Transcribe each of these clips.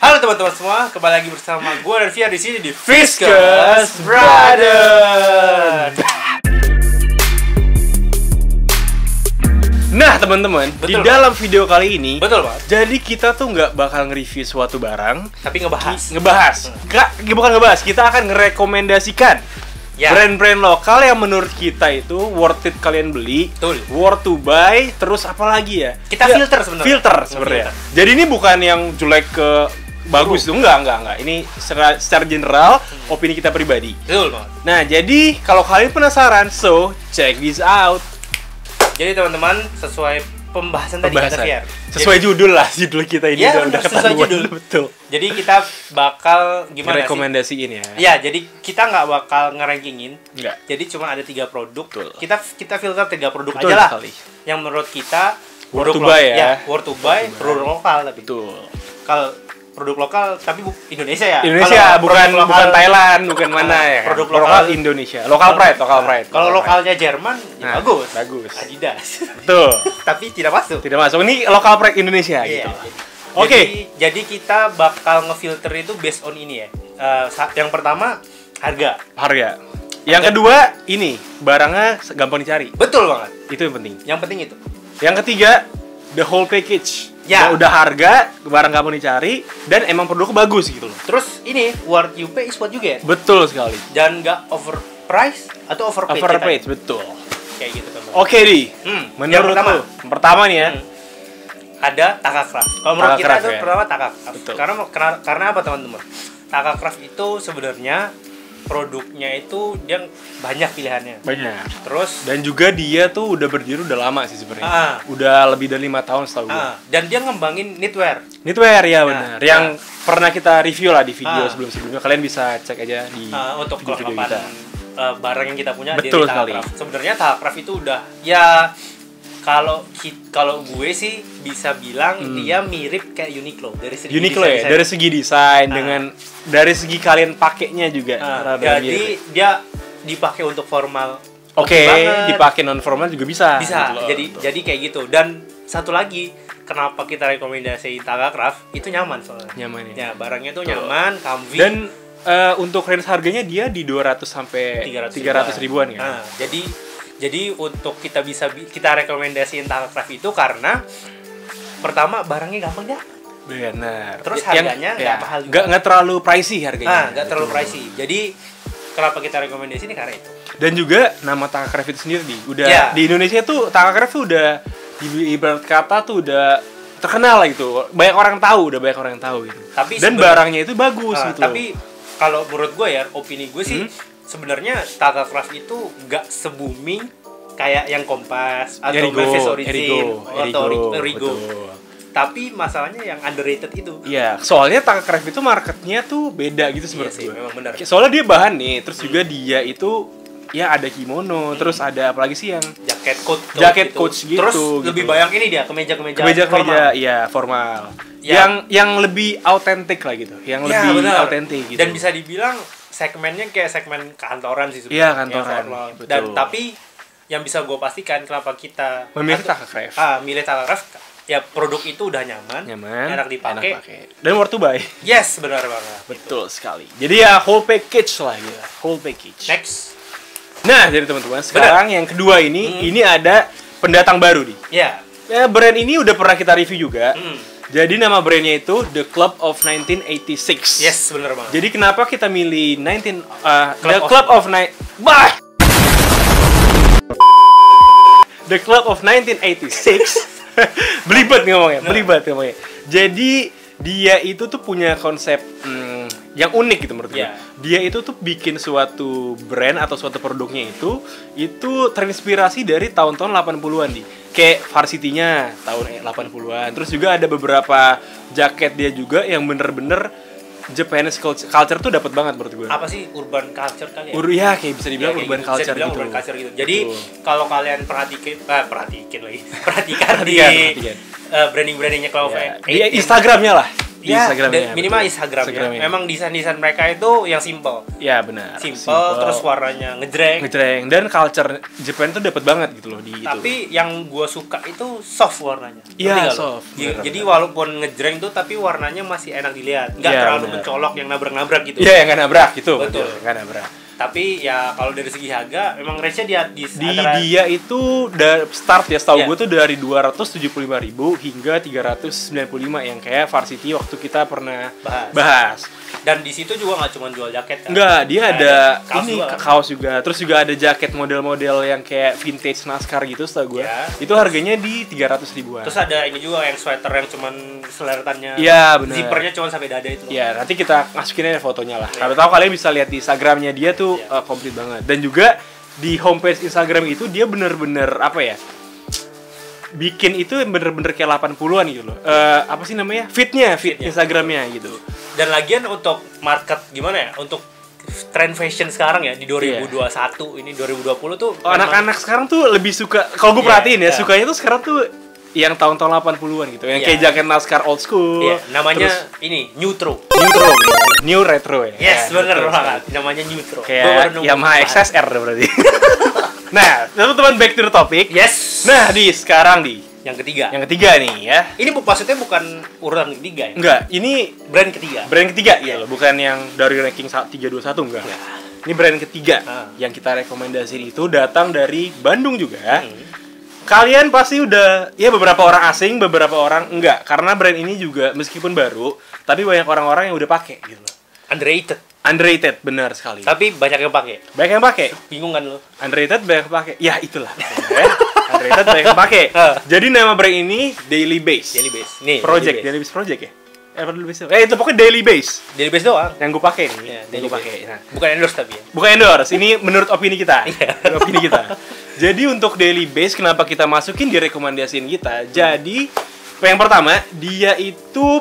Halo teman-teman semua, kembali lagi bersama gue dan Via di sini di Viscous Brother. Nah teman-teman, di dalam video kali ini, betul Pak. Jadi kita tuh nggak bakal nge-review suatu barang, tapi ngebahas. Bukan ngebahas, kita akan ngerekomendasikan brand-brand lokal yang menurut kita itu worth it kalian beli, worth to buy, terus apa lagi ya? Kita filter sebenarnya. Filter sebenarnya. Jadi ini bukan yang jelek ke bagus tuh, enggak. Ini secara general opini kita pribadi. Betul Pak. Nah, jadi kalau kalian penasaran, so check this out. Jadi teman-teman, sesuai pembahasan tadi kata Fiar. Sesuai judul lah, judul kita ini udah sesuai judul. Betul. Jadi kita bakal gimana rekomendasiin ya. Ya, jadi kita nggak bakal ngerankingin. Enggak. Jadi cuma ada 3 produk. Betul. Kita filter 3 produk Betul aja lah. Sekali. Yang menurut kita worth to buy ya. Worth to buy, produk lokal tapi. Betul. Kalau produk lokal tapi Indonesia ya. Indonesia bukan Thailand, bukan mana ya. Produk lokal Indonesia. Local pride. Kalau lokalnya Jerman, ya bagus. Adidas. Betul. Tapi tidak masuk. Tidak masuk. Ini local pride Indonesia gitu. Oke. Jadi kita bakal ngefilter itu based on ini ya. Yang pertama harga. Yang kedua ini barangnya gampang dicari. Betul banget. Itu yang penting. Yang penting itu. Yang ketiga the whole package. Ya. Udah harga, barang gampang dicari, dan emang produknya bagus gitu loh. Terus ini worth you pay is what you get. Betul sekali. Dan nggak overprice atau overpaid. Overpaid, betul. Kayak gitu teman. Oke Di. Menurut lu, pertama nih ya. Ada Takacraft. Kalau menurut kita itu pertama Takacraft. Betul. Karena apa teman-teman? Takacraft itu sebenarnya produknya itu dia banyak pilihannya. Banyak. Terus dan juga dia tuh udah berdiri udah lama sih sebenarnya. Udah lebih dari 5 tahun setahu gue. Dan dia ngembangin knitwear ya benar. Yang pernah kita review lah di video sebelum-sebelumnya. Kalian bisa cek aja di untuk kelengkapan barang yang kita punya. Betul sekali. Sebenarnya Takacraft itu udah ya kalau gue sih bisa bilang dia mirip kayak Uniqlo dari segi desain. Dari segi desain dari segi kalian pakainya juga. Jadi dia dipakai untuk formal. Dipakai non formal juga bisa. Gitu. Jadi kayak gitu. Dan satu lagi, kenapa kita rekomendasiin Takacraft itu nyaman soalnya. Nyaman ya. Ya, barangnya tuh nyaman, comfy. Dan untuk range harganya dia di 200 sampai 300 ribuan kan. Jadi untuk kita rekomendasiin Takacraft itu karena pertama barangnya gampang dapat. Benar. Terus harganya nggak mahal juga. Nggak terlalu pricey harganya. Nggak terlalu pricey. Jadi kenapa kita rekomendasiin karena itu. Dan juga nama Takacraft itu sendiri di Indonesia tuh Takacraft tuh udah ibarat kata tuh udah terkenal lah gitu. Banyak orang tahu gitu. Dan barangnya itu bagus gitu. Tapi kalau menurut gue ya, opini gue sih sebenarnya Takacraft itu nggak se-booming kayak yang Kompas atau Mercedes Origin atau Erigo. Tapi masalahnya yang underrated itu. Iya, soalnya Takacraft itu marketnya tuh beda gitu sebenarnya. Iya sih, memang benar. Soalnya dia bahan nih, terus juga dia itu ya ada kimono, terus ada apalagi sih yang jaket coat gitu. Terus lebih banyak ini dia kemeja formal. Yang lebih autentik lah gitu. Yang lebih autentik gitu. Dan bisa dibilang segmennya kayak segmen kantoran sih sebenarnya. Iya, kantoran. Dan tapi yang bisa gue pastikan kenapa kita memilih Takacraft. Milih Takacraft ya, produk itu udah nyaman, enak dipakai, dan worth to buy. Yes, benar banget. Betul sekali. Jadi ya whole package lah gitu. Whole package. Next. Nah, jadi teman-teman, sekarang yang kedua ini ada pendatang baru nih. Ya, brand ini udah pernah kita review juga. Jadi nama brandnya itu The Club of 1986. Yes, benar banget. Jadi kenapa kita milih The Club of 1986? Belibet ngomongnya. Jadi dia itu tuh punya konsep yang unik gitu menurut gue. Dia itu tuh bikin suatu brand atau suatu produknya itu terinspirasi dari tahun-tahun 80-an nih. Kayak Varsity-nya tahun 80-an. Terus juga ada beberapa jaket dia juga yang bener-bener Japanese culture tuh dapat banget menurut gue. Apa sih urban culture kali ya? Ya kayak bisa dibilang urban culture gitu. Urban culture gitu. Jadi kalau kalian perhatikan di branding-brandingnya Club of 86. Di Instagramnya lah. di Instagramnya. Minimal Instagramnya. Memang desain mereka itu yang simple. Ya benar. Simple, terus warnanya ngejreng. Dan culture Japan tuh dapat banget gitu loh di itu. Tapi yang gue suka itu soft warnanya. Iya, soft. Jadi walaupun ngejreng tuh tapi warnanya masih enak dilihat. Nggak terlalu mencolok yang nabrak-nabrak gitu. Iya, yang nggak nabrak gitu. Betul. Nggak nabrak. Tapi ya kalau dari segi harga memang range-nya dia itu start ya setahu gue tuh dari 275.000 hingga 395 yang kayak Varsity waktu kita pernah bahas. Dan di situ juga nggak cuma jual jaket kan? Enggak, dia ada kaos juga. Terus juga ada jaket model-model yang kayak vintage NASCAR gitu setahu gue. Itu harganya di 300 ribuan. Terus ada ini juga yang sweater yang cuman seleretannya. Iya, benar. Zippernya cuma sampai dada itu. Iya, nanti kita masukin aja fotonya lah. Kalau tahu kalian bisa lihat di Instagramnya dia tuh komplit banget. Dan juga di homepage Instagram itu dia bener-bener apa ya? Bikin itu bener-bener kayak 80-an gitu loh. Apa sih namanya? Fit Instagramnya gitu. Dan lagian untuk market gimana ya? Untuk trend fashion sekarang ya di 2021 ini 2020 tuh anak-anak sekarang tuh lebih suka, kalau gue perhatiin ya, sukanya tuh sekarang tuh yang tahun-tahun 80-an gitu. Yang kayak jaket NASCAR old school. Namanya ini New retro ya. Yes, bener banget. Namanya Neutro. Kayak Yamaha XSR berarti. Nah, teman-teman back to the topic. Yes. Nah, sekarang yang ketiga nih ya. Ini maksudnya bukan urutan ketiga ya? Enggak, ini brand ketiga ya loh, bukan yang dari ranking 321 enggak. Ini brand ketiga yang kita rekomendasiin itu datang dari Bandung juga. Kalian pasti udah, ya beberapa orang asing, beberapa orang enggak, karena brand ini juga meskipun baru, tapi banyak orang-orang yang udah pakai gitu loh. Underrated, benar sekali. Tapi banyak yang pakai. Bingung kan lo? Underrated banyak yang pakai. Ya itulah. Underrated banyak yang pakai. Jadi nama brand ini Daily Base. Nih. Daily Base Project ya. Itu pokoknya Daily Base. Daily Base doang. Yang gue pakai nih. Ya, yang gue pakai. Nah, bukan endorse tapi ya. Bukan endorse. Ini menurut opini kita. Jadi untuk Daily Base kenapa kita masukin di rekomendasiin kita? Jadi yang pertama dia itu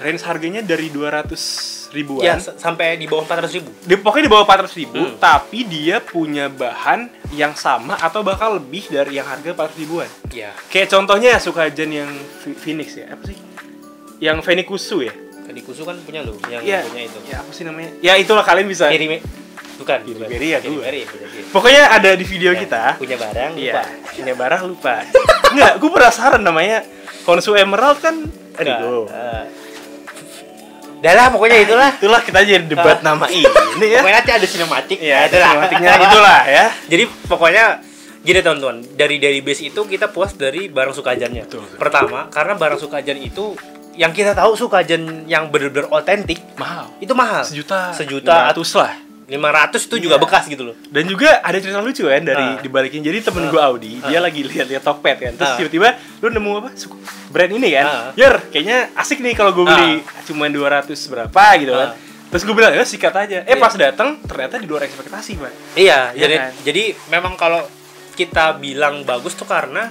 range harganya dari 200 ribuan. Ya, sampai di bawah 400 ribu. Pokoknya di bawah 400 ribu, tapi dia punya bahan yang sama atau bahkan lebih dari yang harga 400 ribuan. Iya. Kayak contohnya Sukajan yang Phoenix ya, apa sih? Yang Fenikusu ya? Fenikusu kan punya lo, yang punya itu. Ya, apa sih namanya? Ya itulah kalian bisa. Bukan. Pokoknya ada di video kita. Punya barang lupa. Punya barang lupa. Enggak, gue penasaran namanya Konsu Emerald kan Erigo. Udah lah, pokoknya itulah kita jadi debat nama ini ya. Pokoknya nanti ada sinematik. Ya, ada sinematiknya itulah ya. Jadi pokoknya gini teman-teman, dari Daily Base itu kita puas dari barang Sukajannya. Pertama, karena barang Sukajan itu yang kita tahu Sukajan yang benar-benar otentik mahal. Itu mahal. Sejuta 500 lah. 500 itu juga bekas gitu loh. Dan juga ada cerita lucu kan dari dibalikin. Jadi temen gue Audi, dia lagi lihat Tokped kan. Terus tiba-tiba lu nemu apa? Brand ini kan. Kayaknya asik nih kalau gue beli cuma 200 berapa gitu kan. Terus gue bilang, sikat aja. Pas datang ternyata di luar ekspektasi, Pak. Iya, jadi memang kalau kita bilang bagus tuh karena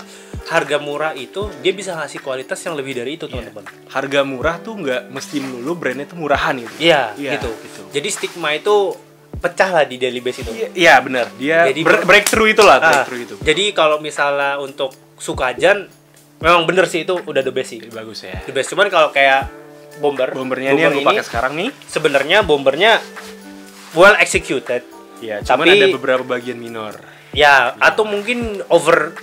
harga murah itu dia bisa ngasih kualitas yang lebih dari itu, teman-teman. Harga murah tuh nggak mesti melulu brandnya tuh murahan gitu. Iya, gitu. Jadi stigma itu pecah lah di Daily Base itu. Iya benar. Dia breakthrough itulah, breakthrough itu. Jadi kalau misalnya untuk Sukajan memang bener sih itu udah the best sih. Bagus ya. The best, cuman kalau kayak bombernya ini yang gue pakai sekarang nih. Sebenarnya bombernya well executed. Ya, cuman ada beberapa bagian minor. Ya, atau mungkin over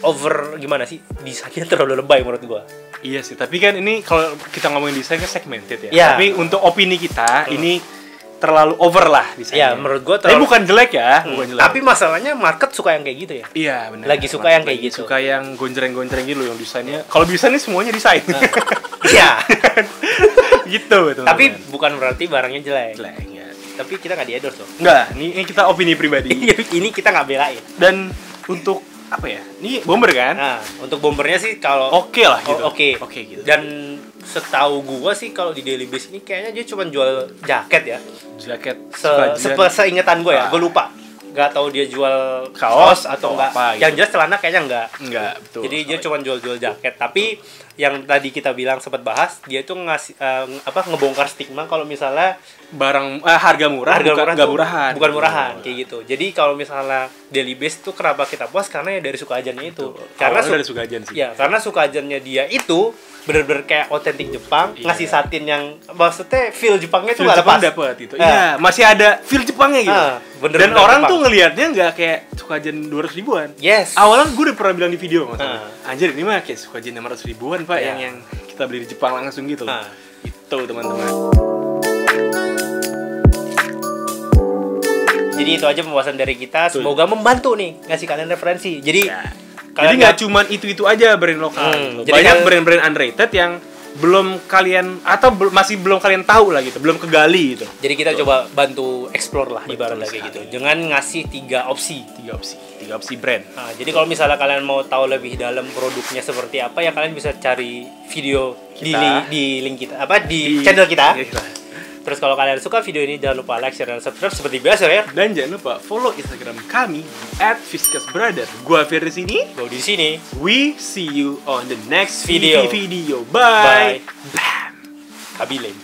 gimana sih? Desainnya terlalu lebay menurut gua. Iya sih, tapi kan ini kalau kita ngomongin desain kan segmented ya. Tapi untuk opini kita ini terlalu over lah desainnya. Iya, menurut gua terlalu. Tapi bukan jelek ya, bukan jelek. Tapi masalahnya market suka yang kayak gitu ya. Iya, benar. Lagi suka yang kayak gitu. Suka yang gonjreng-gonjreng gitu yang desainnya. Kalau desainnya semuanya desain. Iya. Gitu, betul. Tapi bukan berarti barangnya jelek. Ya. Tapi kita nggak di-endorse loh. Enggak, ini kita opini pribadi. Ini kita nggak belain. Dan untuk apa ya? Ini bomber kan? Nah, untuk bombernya sih kalau oke lah gitu. Oke gitu. Dan setahu gua sih kalau di Daily Base ini kayaknya dia cuma jual jaket ya. Jaket. Seingetan gua ya, gua lupa. Gak tahu dia jual kaos atau enggak. Apa, gitu. Yang jelas celana kayaknya enggak. Betul. Jadi dia cuma jual jaket. Tapi yang tadi kita bilang sempat bahas, dia tuh ngasih ngebongkar stigma kalau misalnya barang harga murah bukan murahan kayak gitu. Jadi kalau misalnya Daily Base tuh kenapa kita puas karena ya dari Sukajannya itu. Betul. Karena dari Sukajan sih. Ya, karena Sukajannya dia itu bener-bener kayak otentik Jepang, ngasih satin yang maksudnya feel Jepangnya tuh Feel nggak Jepang lepas. dapet itu. Iya, masih ada feel Jepangnya gitu. Bener-bener Dan orang Jepang. tuh ngelihatnya nggak kayak Sukajen 200 ribuan. Yes. Awalnya gue udah pernah bilang di video maksudnya. Anjir ini mah kayak Sukajen 600 ribuan pak yang kita beli di Jepang langsung gitu loh. Itu teman-teman. Jadi itu aja pembahasan dari kita. Semoga membantu nih ngasih kalian referensi. Jadi Jadi nggak cuman itu aja brand lokal. Gitu. Banyak brand-brand underrated yang belum kalian atau masih belum kalian tahu lah gitu, belum kegali gitu. Jadi kita coba bantu explore lah ibaratnya kayak gitu. Dengan ngasih 3 opsi brand. Nah, jadi kalau misalnya kalian mau tahu lebih dalam produknya seperti apa ya kalian bisa cari video di link kita di channel kita. Terus kalau kalian suka video ini jangan lupa like, share, dan subscribe seperti biasa ya. Dan jangan lupa follow Instagram kami @fiskasbrother. Gua Fir di sini. Gua di sini. We see you on the next Video. video. Bye. Bye. Bam. Kabileng.